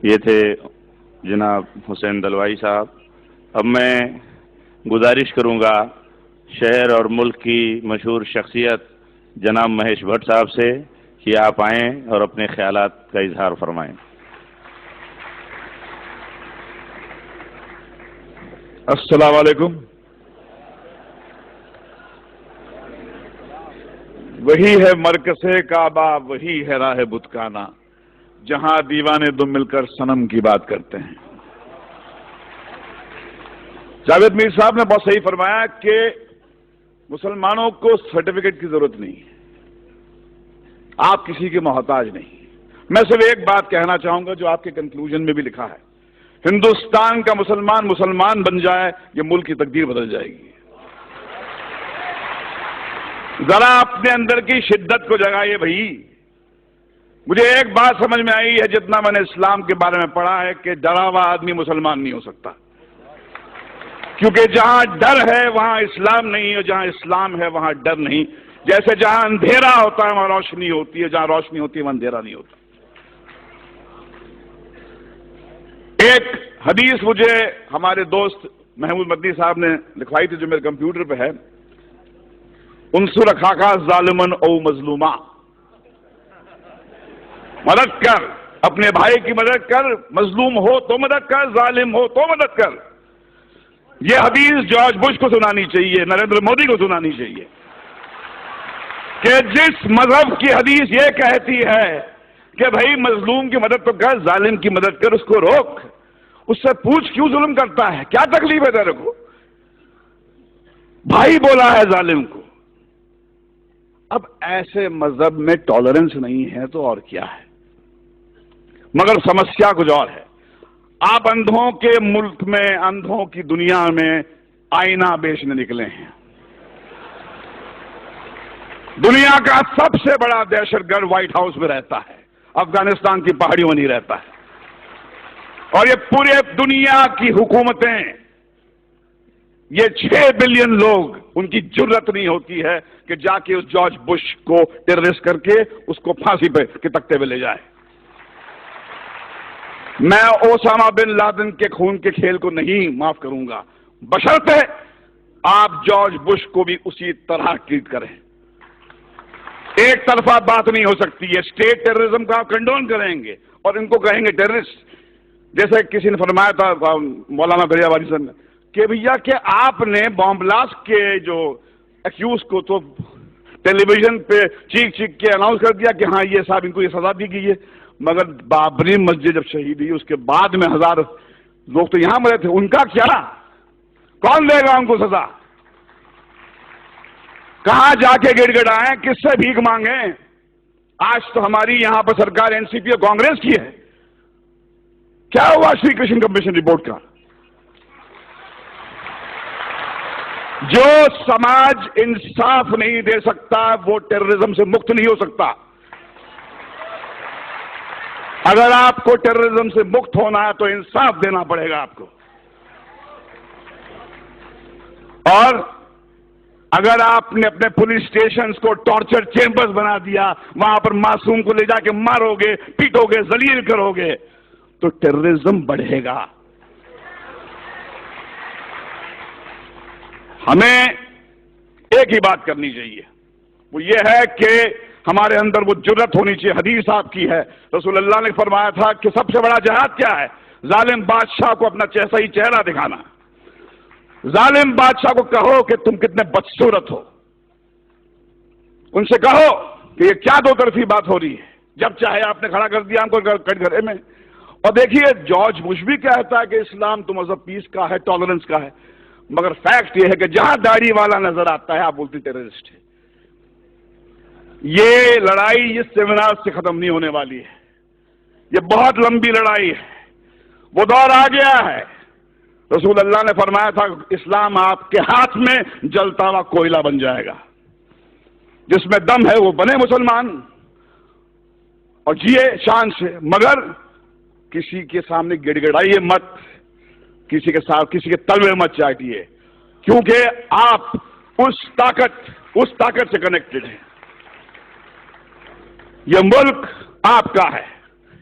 یہ تھے جناب حسین دلوائی صاحب۔ اب میں گزارش کروں گا شہر اور ملک کی مشہور شخصیت جناب مہیش بھٹ صاحب سے کہ آپ آئیں اور اپنے خیالات کا اظہار فرمائیں۔ السلام علیکم۔ وہی ہے مرکز کعبہ، وہی ہے راہ بتکانہ، جہاں دیوانے دو مل کر صنم کی بات کرتے ہیں۔ جاوید میر صاحب نے بہت صحیح فرمایا کہ مسلمانوں کو سرٹیفکیٹ کی ضرورت نہیں ہے، آپ کسی کے محتاج نہیں۔ میں صرف ایک بات کہنا چاہوں گا جو آپ کے کنکلوژن میں بھی لکھا ہے، ہندوستان کا مسلمان بن جائے، یہ ملک کی تقدیر بدل جائے گی۔ ذرا اپنے اندر کی شدت کو جگائیے بھائی۔ مجھے ایک بات سمجھ میں آئی ہے جتنا میں نے اسلام کے بارے میں پڑھا ہے کہ ڈرا ہوا آدمی مسلمان نہیں ہو سکتا، کیونکہ جہاں ڈر ہے وہاں اسلام نہیں، اور جہاں اسلام ہے وہاں ڈر نہیں۔ جیسے جہاں اندھیرا ہوتا ہے وہاں روشنی ہوتی ہے، جہاں روشنی ہوتی ہے وہاں اندھیرا نہیں ہوتا۔ ایک حدیث مجھے ہمارے دوست محمود مدنی صاحب نے لکھوائی تھی جو میرے کمپیوٹر پہ ہے، انصر اخاک ظالمن او مظلوما، مدد کر، اپنے بھائی کی مدد کر، مظلوم ہو تو مدد کر، ظالم ہو تو مدد کر۔ یہ حدیث جارج بش کو سنانی چاہیے، نریندر مودی کو سنانی چاہیے کہ جس مذہب کی حدیث یہ کہتی ہے کہ بھائی مظلوم کی مدد تو کر، ظالم کی مدد کر، اس کو روک، اس سے پوچھ کیوں ظلم کرتا ہے، کیا تکلیف ہے تیرے کو؟ بھائی بولا ہے ظالم کو۔ اب ایسے مذہب میں ٹالرنس نہیں ہے تو اور کیا ہے؟ مگر سمسیا کچھ اور ہے۔ آپ اندھوں کے ملک میں، اندھوں کی دنیا میں آئینہ بیچنے نکلے ہیں۔ دنیا کا سب سے بڑا دہشت گرد وائٹ ہاؤس میں رہتا ہے، افغانستان کی پہاڑیوں میں نہیں رہتا ہے، اور یہ پورے دنیا کی حکومتیں، یہ 6 بلین لوگ، ان کی جرت نہیں ہوتی ہے کہ جا کے اس جارج بش کو ٹیررسٹ کر کے اس کو پھانسی پہ کے تختے پہ لے جائے۔ میں اوسامہ بن لادن کے خون کے کھیل کو نہیں معاف کروں گا، بشرطے آپ جارج بش کو بھی اسی طرح ٹریٹ کریں۔ ایک طرفہ بات نہیں ہو سکتی ہے۔ اسٹیٹ ٹیررزم کا آپ کنڈون کریں گے اور ان کو کہیں گے ٹیررسٹ، جیسے کسی نے فرمایا تھا مولانا دریا والی صاحب نے کہ بھیا کہ آپ نے بام بلاسٹ کے جو ایکیوز کو تو ٹیلی ویژن پہ چیخ کے اناؤنس کر دیا کہ ہاں یہ صاحب ان کو یہ سزا دی گئی ہے، مگر بابری مسجد جب شہید ہوئی اس کے بعد میں 1000 لوگ تو یہاں مرے تھے، ان کا کیا؟ کون دے گا ان کو سزا؟ کہاں جا کے گڑ گڑائیں، کس سے بھیک مانگیں؟ آج تو ہماری یہاں پر سرکار این سی پی اور کانگریس کی ہے۔ کیا ہوا شری کرشن کمیشن رپورٹ کا؟ جو سماج انصاف نہیں دے سکتا وہ ٹیررزم سے مکت نہیں ہو سکتا۔ اگر آپ کو ٹیررزم سے مکت ہونا ہے تو انصاف دینا پڑے گا آپ کو، اور اگر آپ نے اپنے پولیس اسٹیشنز کو ٹارچر چیمبرز بنا دیا، وہاں پر معصوم کو لے جا کے مارو گے، پیٹو گے، ذلیل کرو گے، تو ٹیررزم بڑھے گا۔ ہمیں ایک ہی بات کرنی چاہیے، وہ یہ ہے کہ ہمارے اندر وہ جرت ہونی چاہیے۔ حدیث آپ کی ہے، رسول اللہ نے فرمایا تھا کہ سب سے بڑا جہاد کیا ہے؟ ظالم بادشاہ کو اپنا صحیح چہرہ دکھانا۔ ظالم بادشاہ کو کہو کہ تم کتنے بدصورت ہو، ان سے کہو کہ یہ کیا دو طرفی بات ہو رہی ہے، جب چاہے آپ نے کھڑا کر دیا ہم کو کٹ گھرے میں۔ اور دیکھیے جارج بش بھی کہتا ہے کہ اسلام تو مذہب پیس کا ہے، ٹالرنس کا ہے، مگر فیکٹ یہ ہے کہ جہاں داڑھی والا نظر آتا ہے آپ بولتے ٹیررسٹ ہے۔ یہ لڑائی اس سیمینار سے ختم نہیں ہونے والی ہے، یہ بہت لمبی لڑائی ہے۔ وہ دور آ گیا ہے، رسول اللہ نے فرمایا تھا اسلام آپ کے ہاتھ میں جلتا ہوا کوئلہ بن جائے گا، جس میں دم ہے وہ بنے مسلمان اور جیے شان سے، مگر کسی کے سامنے گڑ گڑائیے مت، کسی کے ساتھ کسی کے تلوے مت چاٹیے، کیونکہ آپ اس طاقت سے کنیکٹڈ ہیں۔ یہ ملک آپ کا ہے،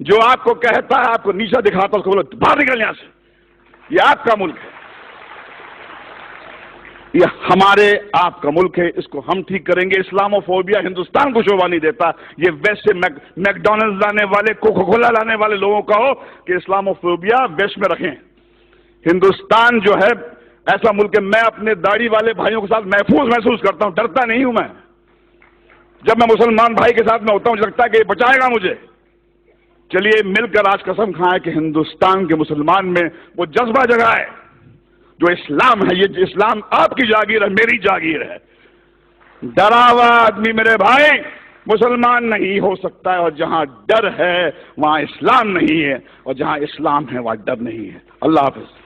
جو آپ کو کہتا ہے, آپ کو نیچا دکھاتا ہے, اس کو بولو باہر نکل یہاں سے. یہ آپ کا ملک ہے, یہ ہمارے آپ کا ملک ہے, اس کو ہم ٹھیک کریں گے. اسلاموفوبیا ہندوستان کو شوبھا نہیں دیتا. یہ ویسٹ سے میکڈونلڈ لانے والے, کوکا کولا لانے والے لوگوں کا ہو کہ اسلاموفوبیا ویسٹ میں رکھیں. ہندوستان جو ہے ایسا ملک ہے, میں اپنے داڑھی والے بھائیوں کے ساتھ محفوظ محسوس کرتا ہوں, ڈرتا نہیں ہوں میں. جب میں مسلمان بھائی کے ساتھ میں ہوتا ہوں مجھے لگتا ہے کہ یہ بچائے گا مجھے. چلیے مل کر آج قسم کھائیں کہ ہندوستان کے مسلمان میں وہ جذبہ جگائے جو اسلام ہے. یہ اسلام آپ کی جاگیر ہے, میری جاگیر ہے. ڈرا ہوا آدمی میرے بھائی مسلمان نہیں ہو سکتا ہے, اور جہاں ڈر ہے وہاں اسلام نہیں ہے, اور جہاں اسلام ہے وہاں ڈر نہیں ہے. اللہ حافظ.